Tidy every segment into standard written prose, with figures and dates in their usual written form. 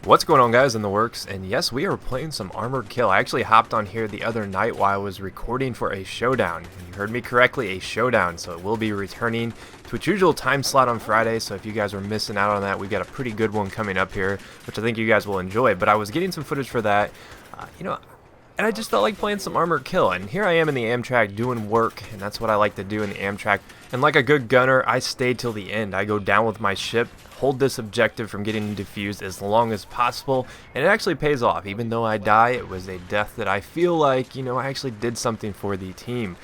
What's going on, guys, in the works? And yes, we are playing some Armored Kill. I actually hopped on here the other night while I was recording for a showdown. You heard me correctly, a showdown. So it will be returning to its usual time slot on Friday. So if you guys are missing out on that, we got a pretty good one coming up here, which I think you guys will enjoy. But I was getting some footage for that, and I just felt like playing some Armored Kill. And here I am in the Amtrak doing work, and that's what I like to do in the Amtrak. And like a good gunner, I stay till the end. I go down with my ship, hold this objective from getting defused as long as possible, and it actually pays off. Even though I die, it was a death that I feel like, I actually did something for the team.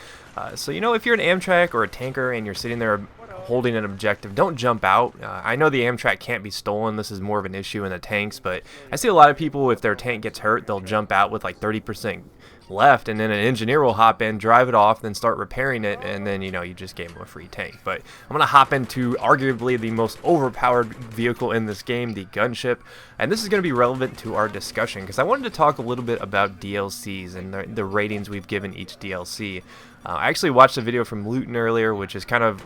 So if you're an Amtrak or a tanker and you're sitting there holding an objective, don't jump out. I know the Amtrak can't be stolen. This is more of an issue in the tanks, but I see a lot of people, if their tank gets hurt, they'll jump out with like 30% left, and then an engineer will hop in, drive it off, then start repairing it, and then you just gave them a free tank. But I'm gonna hop into arguably the most overpowered vehicle in this game, the gunship, and this is gonna be relevant to our discussion because I wanted to talk a little bit about DLCs and the ratings we've given each DLC. I actually watched a video from Luton earlier, which is kind of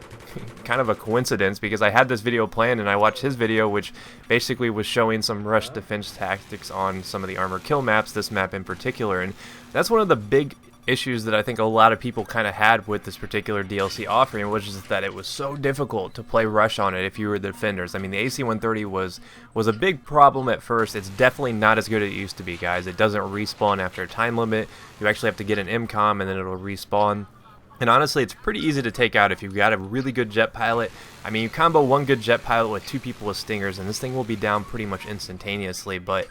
a coincidence because I had this video planned and I watched his video, which basically was showing some rush defense tactics on some of the Armored Kill maps, this map in particular. And that's one of the big issues that I think a lot of people kind of had with this particular DLC offering, which is that it was so difficult to play rush on it if you were the defenders. I mean, the AC-130 was a big problem at first. It's definitely not as good as it used to be, guys. It doesn't respawn after a time limit. You actually have to get an MCOM and then it'll respawn. And honestly, it's pretty easy to take out if you've got a really good jet pilot. I mean, you combo one good jet pilot with two people with stingers, and this thing will be down pretty much instantaneously. But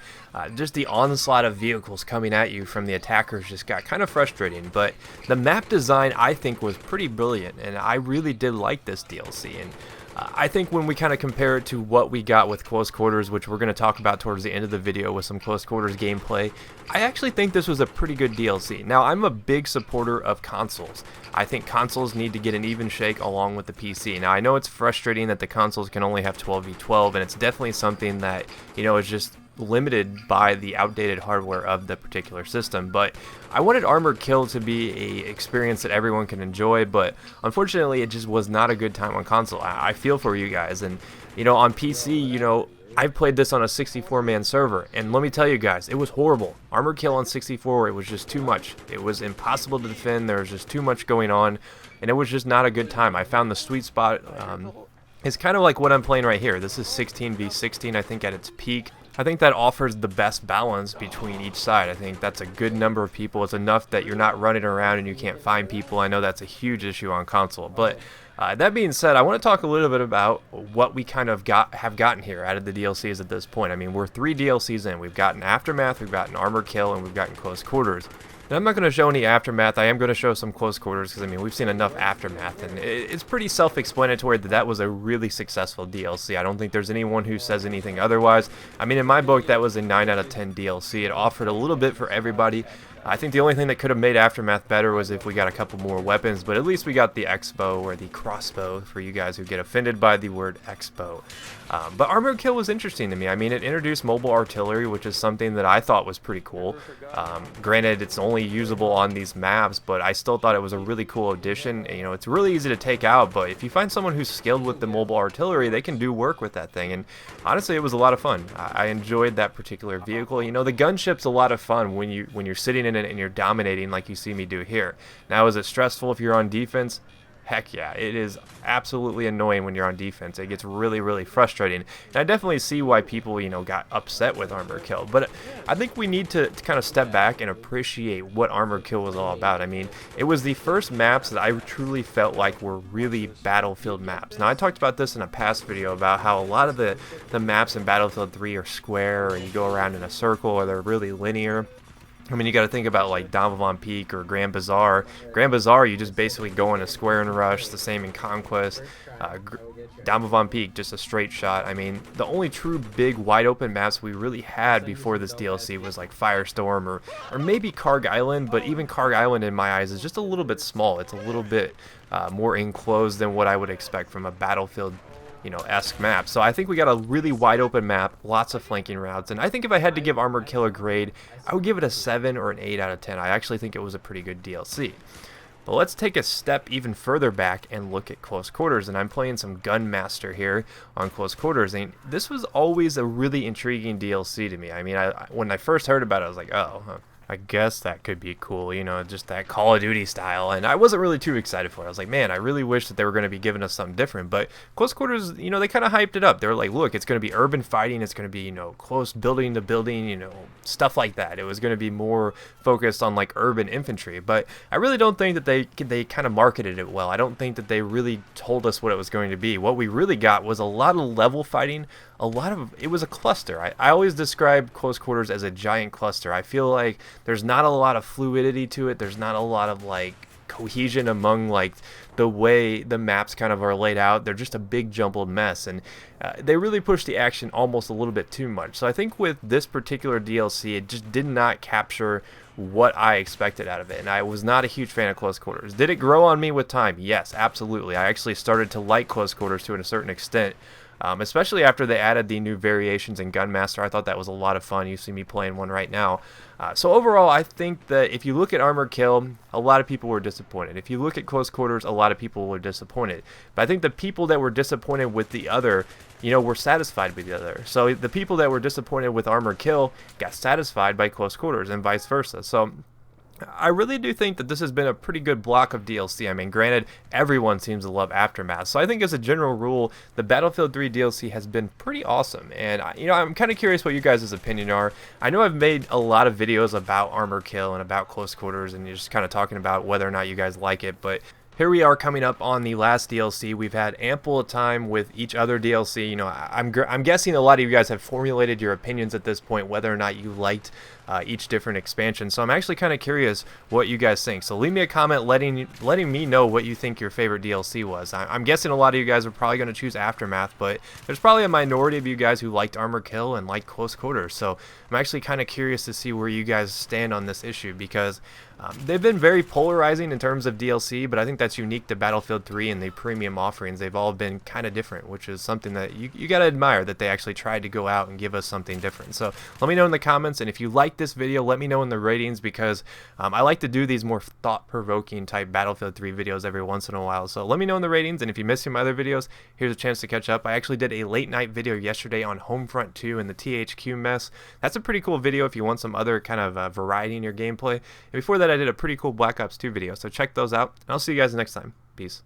just the onslaught of vehicles coming at you from the attackers just got kind of frustrating. But the map design, I think, was pretty brilliant, and I really did like this DLC. And I think when we kind of compare it to what we got with Close Quarters, which we're going to talk about towards the end of the video with some Close Quarters gameplay, I actually think this was a pretty good DLC. Now, I'm a big supporter of consoles. I think consoles need to get an even shake along with the PC. Now, I know it's frustrating that the consoles can only have 12v12, and it's definitely something that, is just limited by the outdated hardware of the particular system, but I wanted Armored Kill to be a experience that everyone can enjoy, but unfortunately it just was not a good time on console. I feel for you guys, and on PC, I've played this on a 64-man server, and let me tell you guys, it was horrible. Armored Kill on 64, it was just too much. It was impossible to defend. There was just too much going on, and it was just not a good time. I found the sweet spot. It's kind of like what I'm playing right here. This is 16v16, I think, at its peak. I think that offers the best balance between each side. I think that's a good number of people. It's enough that you're not running around and you can't find people. I know that's a huge issue on console. But that being said, I want to talk a little bit about what we kind of have gotten here out of the DLCs at this point. I mean, we're 3 DLCs in. We've gotten Aftermath, we've gotten Armored Kill, and we've gotten Close Quarters. And I'm not going to show any Aftermath. I am going to show some Close Quarters because, I mean, we've seen enough Aftermath, and it's pretty self-explanatory that that was a really successful DLC. I don't think there's anyone who says anything otherwise. I mean, in my book, that was a 9 out of 10 DLC. It offered a little bit for everybody. I think the only thing that could have made Aftermath better was if we got a couple more weapons, but at least we got the X-bow or the crossbow for you guys who get offended by the word X-bow. But Armored Kill was interesting to me. I mean, it introduced mobile artillery, which is something that I thought was pretty cool. Granted, it's only usable on these maps, but I still thought it was a really cool addition. It's really easy to take out, but if you find someone who's skilled with the mobile artillery, they can do work with that thing. And honestly, it was a lot of fun. I enjoyed that particular vehicle. The gunship's a lot of fun when you're sitting in it and you're dominating like you see me do here. Now, is it stressful if you're on defense? Heck yeah, it is absolutely annoying when you're on defense. It gets really, really frustrating. And I definitely see why people, got upset with Armored Kill. But I think we need to kind of step back and appreciate what Armored Kill was all about. I mean, it was the first maps that I truly felt like were really Battlefield maps. Now, I talked about this in a past video about how a lot of the maps in Battlefield 3 are square, or you go around in a circle, or they're really linear. I mean, you got to think about like Donbavon Peak or Grand Bazaar. Grand Bazaar, you just basically go in a square and rush. The same in Conquest. Donbavon Peak, just a straight shot. I mean, the only true big wide open maps we really had before this DLC was like Firestorm or maybe Karg Island. But even Karg Island, in my eyes, is just a little bit small. It's a little bit more enclosed than what I would expect from a Battlefield esque map. So I think we got a really wide open map, lots of flanking routes, and I think if I had to give Armored Kill a grade, I would give it a 7 or an 8 out of 10. I actually think it was a pretty good DLC. But let's take a step even further back and look at Close Quarters, and I'm playing some Gunmaster here on Close Quarters, and this was always a really intriguing DLC to me. I mean, when I first heard about it, I was like, oh, huh, I guess that could be cool, you know, just that Call of Duty style, and I wasn't really too excited for it. I was like, man, I really wish that they were going to be giving us something different, but Close Quarters, you know, they kind of hyped it up. They were like, look, it's going to be urban fighting, it's going to be, you know, close building to building, you know, stuff like that. It was going to be more focused on like urban infantry, but I really don't think that they kind of marketed it well. I don't think that they really told us what it was going to be. What we really got was a lot of level fighting. It was a cluster. I always describe Close Quarters as a giant cluster. I feel like there's not a lot of fluidity to it. There's not a lot of like cohesion among like the way the maps kind of are laid out. They're just a big jumbled mess, and they really push the action almost a little bit too much. So I think with this particular DLC, it just did not capture what I expected out of it, and I was not a huge fan of Close Quarters. Did it grow on me with time? Yes, absolutely. I actually started to like Close Quarters to a certain extent. Especially after they added the new variations in Gunmaster. I thought that was a lot of fun. You see me playing one right now. So overall, I think that if you look at Armored Kill, a lot of people were disappointed. If you look at Close Quarters, a lot of people were disappointed. But I think the people that were disappointed with the other, you know, were satisfied with the other. So the people that were disappointed with Armored Kill got satisfied by Close Quarters and vice versa. So I really do think that this has been a pretty good block of DLC. I mean, granted, everyone seems to love Aftermath. So I think as a general rule, the Battlefield 3 DLC has been pretty awesome. And, you know, I'm kind of curious what you guys' opinion are. I know I've made a lot of videos about Armored Kill and about Close Quarters, and you're just kind of talking about whether or not you guys like it. But here we are coming up on the last DLC. We've had ample time with each other DLC. You know, I'm guessing a lot of you guys have formulated your opinions at this point, whether or not you liked each different expansion. So I'm actually kind of curious what you guys think. So leave me a comment letting me know what you think your favorite DLC was. I'm guessing a lot of you guys are probably going to choose Aftermath, but there's probably a minority of you guys who liked Armored Kill and liked Close Quarters. So I'm actually kind of curious to see where you guys stand on this issue, because they've been very polarizing in terms of DLC, but I think that's unique to Battlefield 3 and the premium offerings. They've all been kind of different, which is something that you got to admire, that they actually tried to go out and give us something different. So let me know in the comments, and if you like this video, let me know in the ratings, because I like to do these more thought-provoking type Battlefield 3 videos every once in a while. So let me know in the ratings, and if you missed some other videos, here's a chance to catch up. I actually did a late night video yesterday on Homefront 2 and the THQ mess. That's a pretty cool video if you want some other kind of variety in your gameplay. And before that, I did a pretty cool Black Ops 2 video, so check those out, and I'll see you guys next time. Peace.